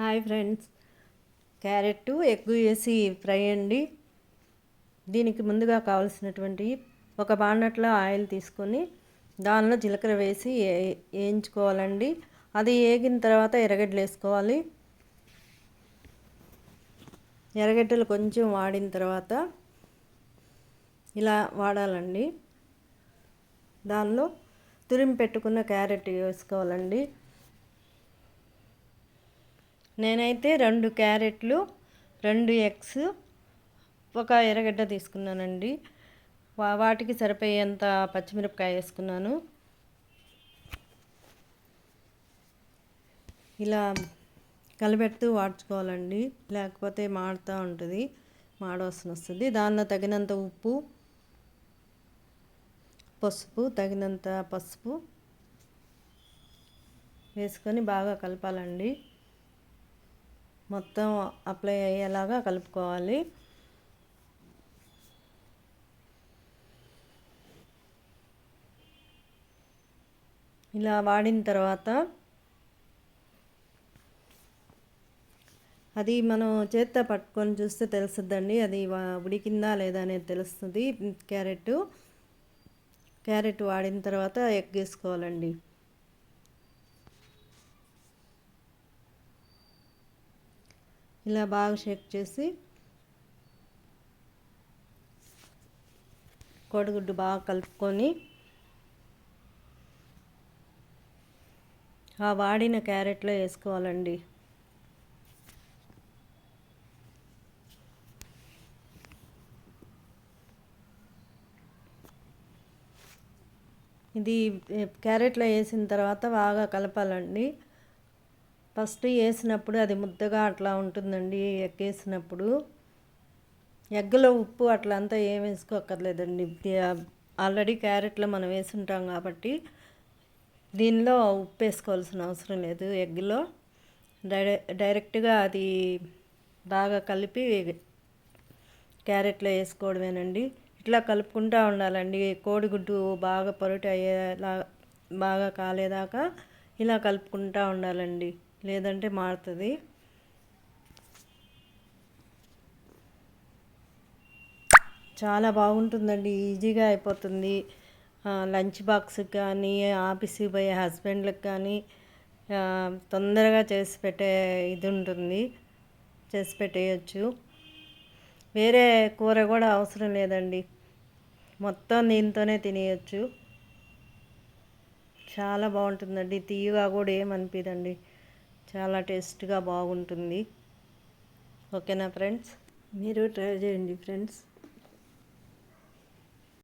Hi friends, carrot egg వేసి fry అండి. దీనికి ముందుగా కావాల్సినటువంటి ఒక బాండట్లో ఆయిల్ తీసుకొని దానిలో జీలకర్ర వేసి వేయించుకోవాలండి. అది వేగిన తర్వాత ఎర్రగడ్డలు వేసుకోవాలి. ఎర్రగడ్డలు కొంచెం వాడిన తర్వాత ఇలా వాడాలండి. దానిలో తురిమి పెట్టుకున్న క్యారెట్ వేసుకోవాలండి. నేనైతే 2 క్యారెట్లు, 2 ఎగ్స్, ఒక ఎర్రగడ్డ తీసుకున్నానండి. వాటికి సరిపోయేంత పచ్చిమిరపకాయ వేసుకున్నాను. ఇలా కలిపెడుతూ వాడ్చుకోవాలండి, లేకపోతే మాడుతూ ఉంటుంది, మాడవాసన వస్తుంది. దానిలో తగినంత ఉప్పు, తగినంత పసుపు వేసుకొని బాగా కలపాలండి. మొత్తం అప్లై అయ్యేలాగా కలుపుకోవాలి. ఇలా వాడిన తర్వాత అది మనం చేత్తో పట్టుకొని చూస్తే తెలుస్తుందండి, అది ఉడికిందా లేదా అనేది తెలుస్తుంది. క్యారెట్ వాడిన తర్వాత ఎగ్ వేసుకోవాలండి. ఇలా బాగా షేక్ చేసి కోడిగుడ్డు బాగా కలుపుకొని ఆ వాడిన క్యారెట్లో వేసుకోవాలండి. ఇది క్యారెట్లో వేసిన తర్వాత బాగా కలపాలండి. ఫస్ట్ వేసినప్పుడు అది ముద్దగా అట్లా ఉంటుందండి. ఎగ్ వేసినప్పుడు ఎగ్లో ఉప్పు అట్లా అంతా ఏం వేసుకోక్కర్లేదండి. ఆల్రెడీ క్యారెట్లో మనం వేసి ఉంటాం కాబట్టి దీనిలో ఉప్పు వేసుకోవాల్సిన అవసరం లేదు. ఎగ్లో డైరెక్ట్గా అది బాగా కలిపి క్యారెట్లో వేసుకోవడమేనండి. ఇట్లా కలుపుకుంటూ ఉండాలండి. కోడిగుడ్డు బాగా పొరటు అయ్యేలా బాగా కాలేదాకా ఇలా కలుపుకుంటూ ఉండాలండి, లేదంటే మాడుతుంది. చాలా బాగుంటుందండి, ఈజీగా అయిపోతుంది. లంచ్ బాక్స్కి కానీ, ఆఫీస్కి పోయే హస్బెండ్లకు కానీ తొందరగా చేసి పెట్టే ఇది ఉంటుంది, చేసి పెట్టేయచ్చు. వేరే కూర కూడా అవసరం లేదండి, మొత్తం దీంతోనే తినేయచ్చు. చాలా బాగుంటుందండి, తీయగా కూడా ఏమనిపించదండి, చాలా టేస్ట్గా బాగుంటుంది. ఓకేనా ఫ్రెండ్స్, మీరు ట్రై చేయండి ఫ్రెండ్స్.